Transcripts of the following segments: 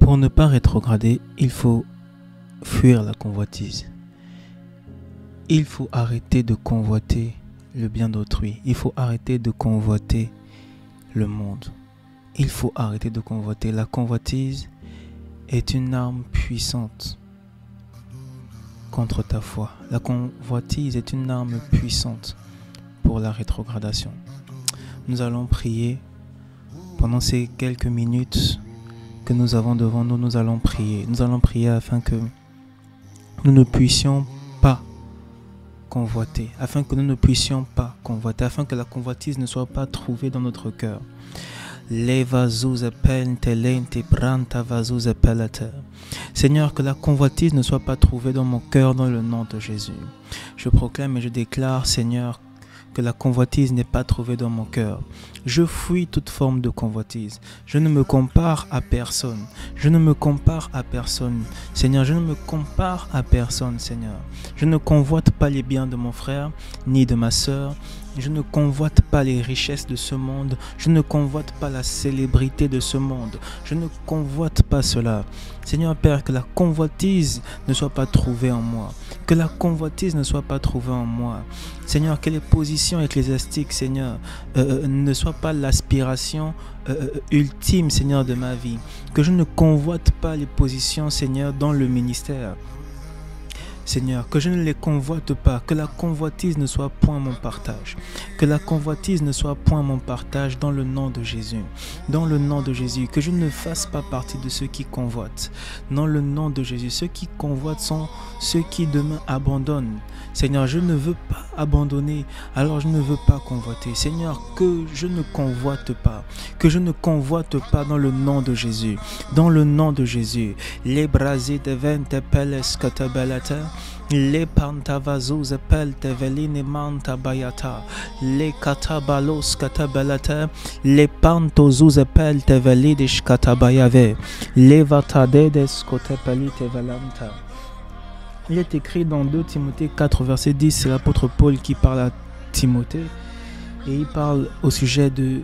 Pour ne pas rétrograder, il faut fuir la convoitise. Il faut arrêter de convoiter le bien d'autrui. Il faut arrêter de convoiter le monde. Il faut arrêter de convoiter. La convoitise est une arme puissante contre ta foi. La convoitise est une arme puissante pour la rétrogradation. Nous allons prier pendant ces quelques minutes que nous avons devant nous. Nous allons prier. Nous allons prier afin que nous ne puissions pas convoiter, afin que nous ne puissions pas convoiter, afin que la convoitise ne soit pas trouvée dans notre cœur. Seigneur, que la convoitise ne soit pas trouvée dans mon cœur dans le nom de Jésus. Je proclame et je déclare, Seigneur, que la convoitise n'est pas trouvée dans mon cœur. Je fuis toute forme de convoitise. Je ne me compare à personne. Je ne me compare à personne. Seigneur, je ne me compare à personne, Seigneur. Je ne convoite pas les biens de mon frère, ni de ma sœur. Je ne convoite pas les richesses de ce monde. Je ne convoite pas la célébrité de ce monde. Je ne convoite pas cela. Seigneur Père, que la convoitise ne soit pas trouvée en moi. Que la convoitise ne soit pas trouvée en moi. Seigneur, que les positions ecclésiastiques, Seigneur, ne soient pas l'aspiration ultime, Seigneur, de ma vie. Que je ne convoite pas les positions, Seigneur, dans le ministère. Seigneur, que je ne les convoite pas, que la convoitise ne soit point mon partage. Que la convoitise ne soit point mon partage dans le nom de Jésus. Dans le nom de Jésus, que je ne fasse pas partie de ceux qui convoitent. Dans le nom de Jésus, ceux qui convoitent sont ceux qui demain abandonnent. Seigneur, je ne veux pas abandonner, alors je ne veux pas convoiter. Seigneur, que je ne convoite pas, que je ne convoite pas dans le nom de Jésus. Dans le nom de Jésus. Les brasiers de vente peles katabalata. Les pantavazos appellent teveline manta bayata. Les katabalos katabalata. Les pantozos appellent tevelidish katabayave. Les vatadedes kotepeli tevelanta. Il est écrit dans 2 Timothée 4, verset 10, c'est l'apôtre Paul qui parle à Timothée et il parle au sujet de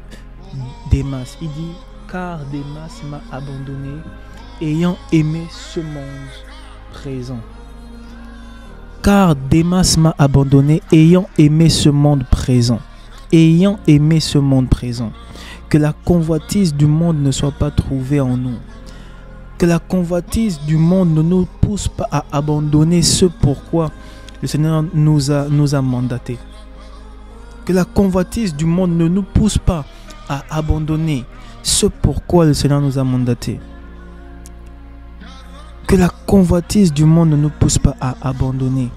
Démas. Il dit, car Démas m'a abandonné, ayant aimé ce monde présent. Car Démas m'a abandonné, ayant aimé ce monde présent. Ayant aimé ce monde présent. Que la convoitise du monde ne soit pas trouvée en nous. Que la convoitise du monde ne nous pousse pas à abandonner ce pourquoi le Seigneur nous a mandatés. Que la convoitise du monde ne nous pousse pas à abandonner ce pourquoi le Seigneur nous a mandatés. Que la convoitise du monde ne nous pousse pas à abandonner.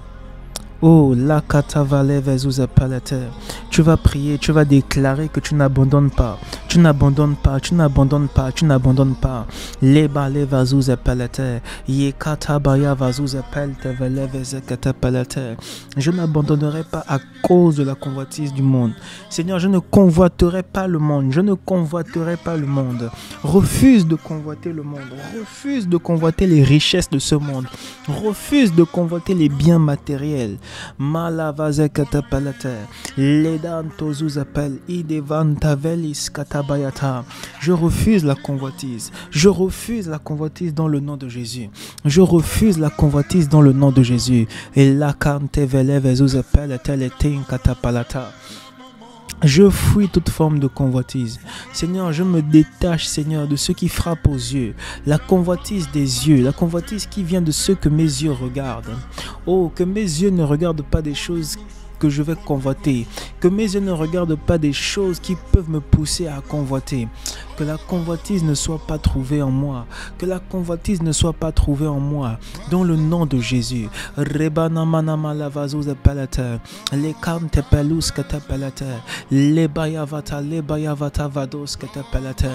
Oh, la katavale vezuza palata. Tu vas prier, tu vas déclarer que tu n'abandonnes pas. Tu n'abandonnes pas, tu n'abandonnes pas, tu n'abandonnes pas. Les balais vazuza palata. Ye katabaya vazuza palata vele vezekata palata. Je n'abandonnerai pas à cause de la convoitise du monde. Seigneur, je ne convoiterai pas le monde. Je ne convoiterai pas le monde. Refuse de convoiter le monde. Refuse de convoiter les richesses de ce monde. Refuse de convoiter les biens matériels. Malavaze katapalata. Ledan tozuz appelle idevanta velis katabayata. Je refuse la convoitise. Je refuse la convoitise dans le nom de Jésus. Je refuse la convoitise dans le nom de Jésus. Et la kante vele vezuz appelle teletin katapalata. Je fuis toute forme de convoitise. Seigneur, je me détache, Seigneur, de ce qui frappe aux yeux. La convoitise des yeux, la convoitise qui vient de ce que mes yeux regardent. Oh, que mes yeux ne regardent pas des choses que je vais convoiter. Que mes yeux ne regardent pas des choses qui peuvent me pousser à convoiter. Que la convoitise ne soit pas trouvée en moi. Que la convoitise ne soit pas trouvée en moi. Dans le nom de Jésus. Rebana manama lavazos palata. Les kante pelus katapalata. Les bayavata vados katapalata.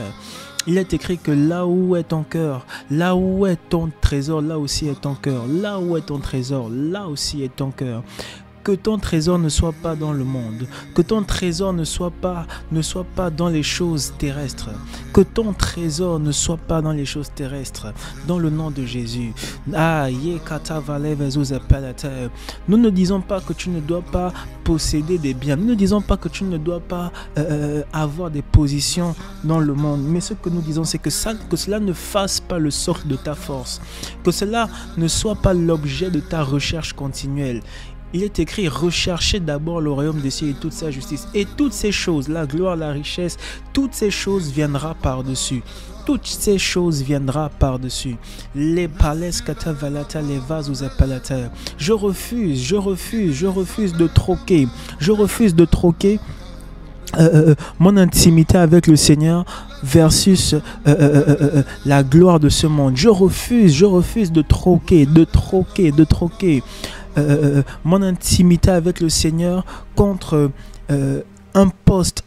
Il est écrit que là où est ton cœur, là où est ton trésor, là aussi est ton cœur. Là où est ton trésor, là aussi est ton cœur. Que ton trésor ne soit pas dans le monde. Que ton trésor ne soit pas dans les choses terrestres. Que ton trésor ne soit pas dans les choses terrestres. Dans le nom de Jésus. Nous ne disons pas que tu ne dois pas posséder des biens. Nous ne disons pas que tu ne dois pas avoir des positions dans le monde. Mais ce que nous disons, c'est que cela ne fasse pas le socle de ta force. Que cela ne soit pas l'objet de ta recherche continuelle. Il est écrit, recherchez d'abord le royaume des cieux et toute sa justice. Et toutes ces choses, la gloire, la richesse, toutes ces choses viendra par-dessus. Toutes ces choses viendra par-dessus. Les palais katavalata, les vases aux apalata. Je refuse de troquer. Je refuse de troquer mon intimité avec le Seigneur versus la gloire de ce monde. Je refuse de troquer mon intimité avec le Seigneur contre un poste,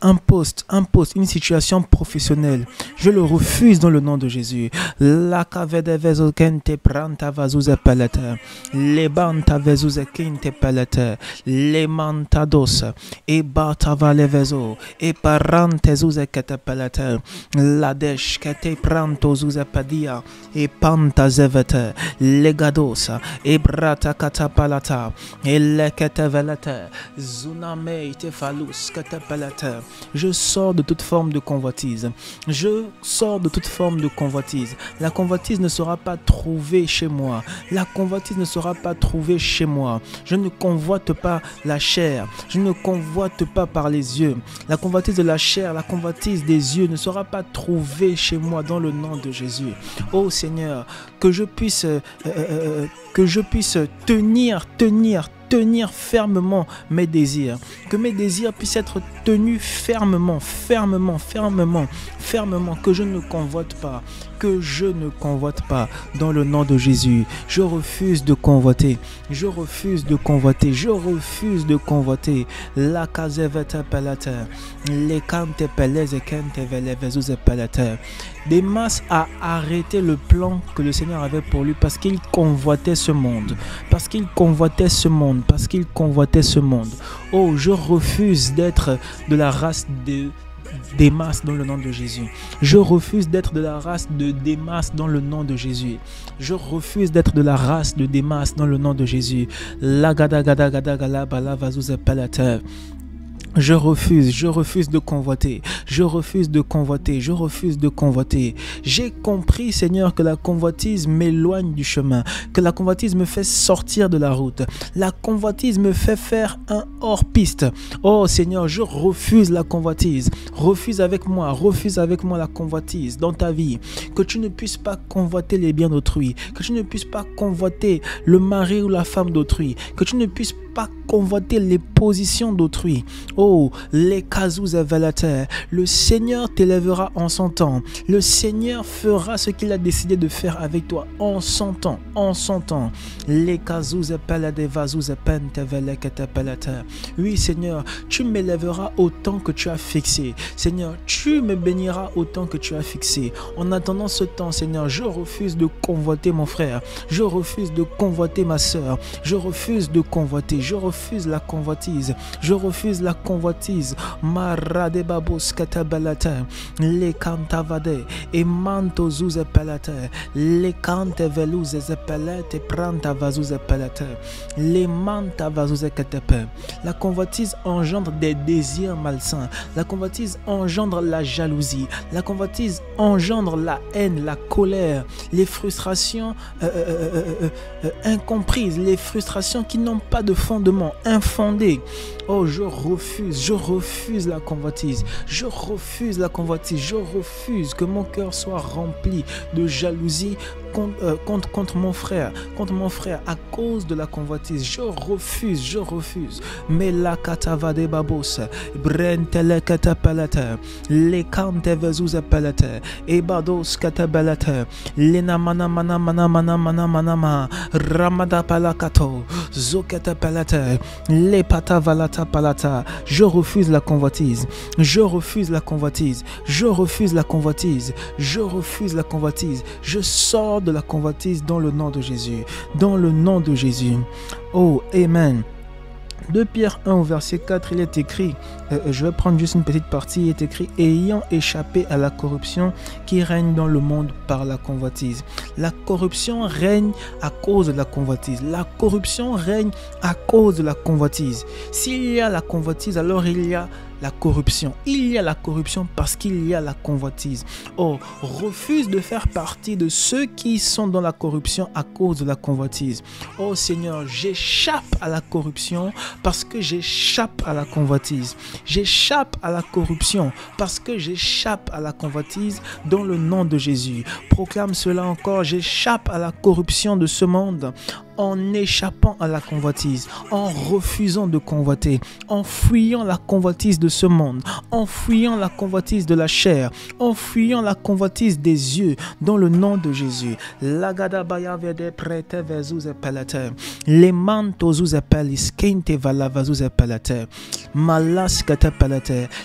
une situation professionnelle. Je le refuse dans le nom de Jésus. La cavede vezo kente pranta vazuza palata. Les banta vezuza kente palata. Les mantados. Et bata vale vezo. Et parante zuza kata palata. La desh kate pranto zuza padia. Et panta zevete. Les gadosa. Et brata kata palata. Et le kata velata. Zuname te falus kata palata. Je sors de toute forme de convoitise. Je sors de toute forme de convoitise. La convoitise ne sera pas trouvée chez moi. La convoitise ne sera pas trouvée chez moi. Je ne convoite pas la chair. Je ne convoite pas par les yeux. La convoitise de la chair, la convoitise des yeux ne sera pas trouvée chez moi dans le nom de Jésus. Oh Seigneur, que je puisse tenir fermement mes désirs. Que mes désirs puissent être tenus fermement. Que je ne convoite pas. Dans le nom de Jésus. Je refuse de convoiter. La caseveta palata. Les cante pelez et kente vele vezuze palata. Démas a arrêté le plan que le Seigneur avait pour lui parce qu'il convoitait ce monde. Oh, je refuse d'être de la race de Démas dans le nom de Jésus. Je refuse d'être de la race de Démas dans le nom de Jésus. La gada gada gada gala bala vazuze palata. Je refuse de convoiter. J'ai compris, Seigneur, que la convoitise m'éloigne du chemin, que la convoitise me fait sortir de la route. La convoitise me fait faire un hors-piste. Oh Seigneur, je refuse la convoitise. Refuse avec moi la convoitise dans ta vie. Que tu ne puisses pas convoiter les biens d'autrui. Que tu ne puisses pas convoiter le mari ou la femme d'autrui. Que tu ne puisses pas convoiter les positions d'autrui. Oh, les kazous avalata. Le Seigneur t'élèvera en son temps. Le Seigneur fera ce qu'il a décidé de faire avec toi en son temps. Les kazous apalade vazous apente velekata palata. Oui, Seigneur, tu m'élèveras au temps que tu as fixé. Seigneur, tu me béniras au temps que tu as fixé. En attendant ce temps, Seigneur, je refuse de convoiter mon frère. Je refuse de convoiter ma soeur. Je refuse la convoitise. Marade babos katabalata. Les cantavade. Et manto zouze palata. Les cante velouze zepalate. Pranta vazouze palata. Les manta vazouze katape. La convoitise engendre des désirs malsains. La convoitise engendre la jalousie. La convoitise engendre la haine, la colère, les frustrations incomprises, les frustrations qui n'ont pas de fondement, infondées. Oh, je refuse la convoitise. Je refuse que mon cœur soit rempli de jalousie contre mon frère à cause de la convoitise. Je refuse. Mais la katavade babos, brentele katapalata, les kante vezuza palata, et bados katabalata, les namana mana ramada palakato, zokata palata, les patavalata palata. Je refuse la convoitise. Je sors de la convoitise dans le nom de Jésus. Oh, amen. 2 Pierre 1 au verset 4, il est écrit, je vais prendre juste une petite partie, il est écrit « Ayant échappé à la corruption qui règne dans le monde par la convoitise ». La corruption règne à cause de la convoitise. La corruption règne à cause de la convoitise. S'il y a la convoitise, alors il y a la corruption. Il y a la corruption parce qu'il y a la convoitise. Oh, refuse de faire partie de ceux qui sont dans la corruption à cause de la convoitise. Oh Seigneur, j'échappe à la corruption parce que j'échappe à la convoitise. J'échappe à la corruption parce que j'échappe à la convoitise dans le nom de Jésus. Proclame cela encore, j'échappe à la corruption de ce monde en échappant à la convoitise, en refusant de convoiter, en fuyant la convoitise de ce monde, en fuyant la convoitise de la chair, en fuyant la convoitise des yeux, dans le nom de Jésus.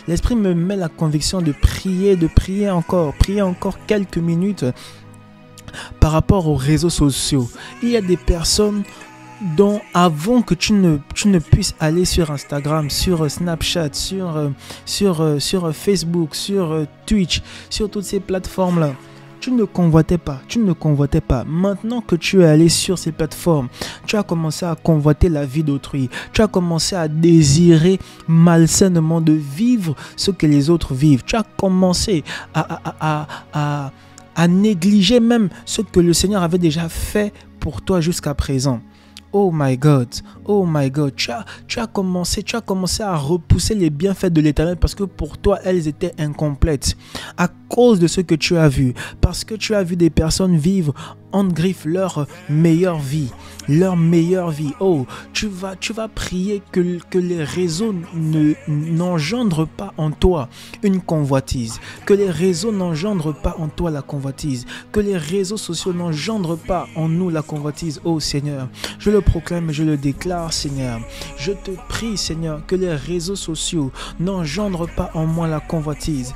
L'Esprit me met la conviction de prier encore quelques minutes par rapport aux réseaux sociaux. Il y a des personnes dont avant que tu ne puisses aller sur Instagram, sur Snapchat, sur Facebook, sur Twitch, sur toutes ces plateformes-là, tu ne convoitais pas. Maintenant que tu es allé sur ces plateformes, tu as commencé à convoiter la vie d'autrui. Tu as commencé à désirer malsainement de vivre ce que les autres vivent. Tu as commencé à négliger même ce que le Seigneur avait déjà fait pour toi jusqu'à présent. Oh my God, tu as commencé à repousser les bienfaits de l'Éternel parce que pour toi, elles étaient incomplètes. À cause de ce que tu as vu, parce que tu as vu des personnes vivre en griffe leur meilleure vie. Oh, tu vas prier que les réseaux n'engendrent pas en toi une convoitise, que les réseaux n'engendrent pas en toi la convoitise, que les réseaux sociaux n'engendrent pas en nous la convoitise. Oh Seigneur, je le proclame et je le déclare, Seigneur. Je te prie, Seigneur, que les réseaux sociaux n'engendrent pas en moi la convoitise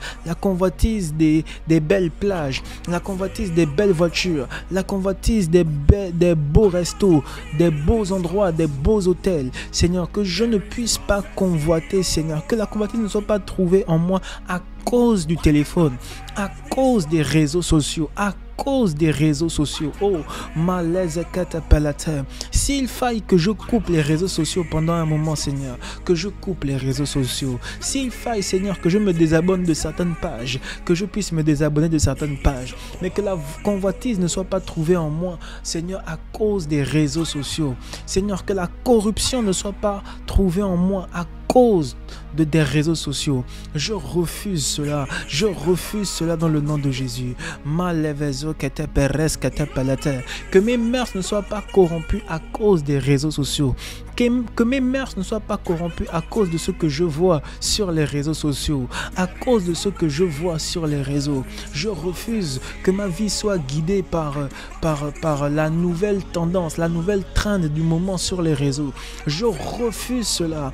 des belles plages, la convoitise des belles voitures, la convoitise des beaux restos, des beaux endroits, des beaux hôtels. Seigneur, que je ne puisse pas convoiter, Seigneur, que la convoitise ne soit pas trouvée en moi à cause du téléphone, à cause des réseaux sociaux, Oh, malaise catapalateur. S'il faille que je coupe les réseaux sociaux pendant un moment, Seigneur, que je coupe les réseaux sociaux. S'il faille, Seigneur, que je me désabonne de certaines pages, que je puisse me désabonner de certaines pages, mais que la convoitise ne soit pas trouvée en moi, Seigneur, à cause des réseaux sociaux. Seigneur, que la corruption ne soit pas trouvée en moi à cause des réseaux sociaux. Je refuse cela dans le nom de Jésus. Que mes mœurs ne soient pas corrompues à cause des réseaux sociaux. Que mes mœurs ne soient pas corrompues à cause de ce que je vois sur les réseaux sociaux, à cause de ce que je vois sur les réseaux. Je refuse que ma vie soit guidée par la nouvelle tendance, la nouvelle trend du moment sur les réseaux. Je refuse cela.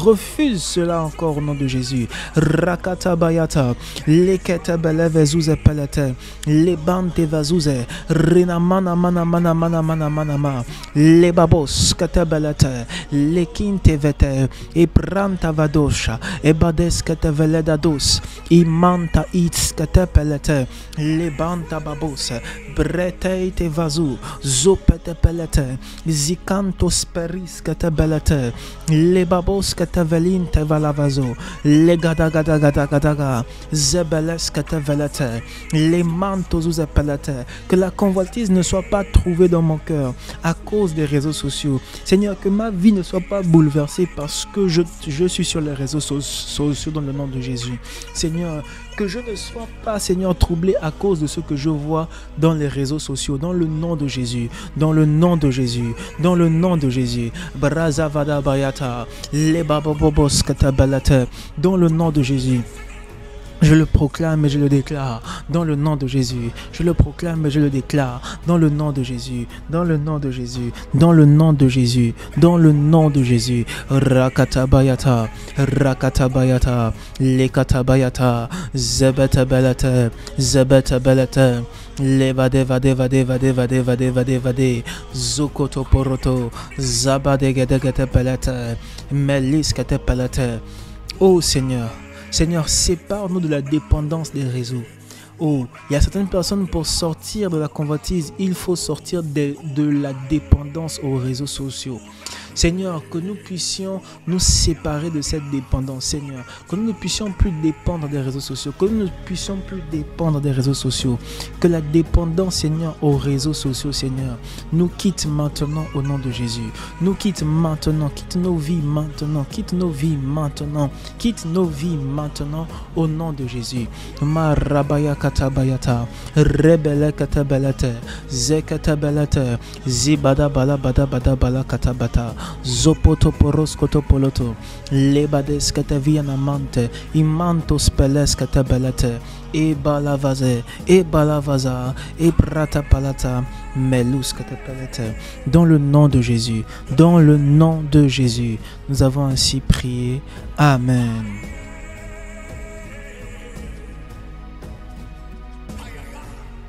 Refuse cela encore au nom de Jésus. Rakata bayata, leketa belevezuze pelete, lebante vazuze, rina mana mana mana mana mana mana ma, lebabos katabelete, lekinte vete, e pranta vadosha, e bades kataveledados, imanta its katapelete, lebanta babos, breteite vazu, zopete pelete, zikantos peris katabelete, lebabos katavelin te valavazo, le gada gada gada gada, zebeles katavelete, les mantos ou appelete. Que la convoitise ne soit pas trouvée dans mon cœur à cause des réseaux sociaux. Seigneur, que ma vie ne soit pas bouleversée parce que je suis sur les réseaux sociaux dans le nom de Jésus. Seigneur, que je ne sois pas, Seigneur, troublé à cause de ce que je vois dans les réseaux sociaux, dans le nom de Jésus, dans le nom de Jésus, dans le nom de Jésus. Brazavada bayata, lebabobos katabalata, dans le nom de Jésus. Je le proclame et je le déclare dans le nom de Jésus. Je le proclame et je le déclare dans le nom de Jésus. Dans le nom de Jésus. Dans le nom de Jésus. Dans le nom de Jésus. Rakatabayata. Rakatabayata. Lekatabayata. Zebetabelata. Zebetabelata. Levade vade vade vade vade vade vade vade Zokoto poroto Zabade gede gede pelete Melis gede pelete. Oh Seigneur, Seigneur, sépare-nous de la dépendance des réseaux. Oh, il y a certaines personnes, pour sortir de la convoitise, il faut sortir de la dépendance aux réseaux sociaux. Seigneur, que nous puissions nous séparer de cette dépendance, Seigneur. Que nous ne puissions plus dépendre des réseaux sociaux. Que nous ne puissions plus dépendre des réseaux sociaux. Que la dépendance, Seigneur, aux réseaux sociaux, Seigneur, nous quitte maintenant au nom de Jésus. Nous quitte maintenant. Quitte nos vies maintenant. Quitte nos vies maintenant. Quitte nos vies maintenant au nom de Jésus. Marabaya katabayata. Rebele katabelete. Zekatabelete. Zibada bala bada bada bala katabata. Zopoto poros kotopoloto lebades katavia namante imanto speles katabelete e balavaze e balavaza e prata palata melus katapelete. Dans le nom de Jésus, dans le nom de Jésus, nous avons ainsi prié. Amen.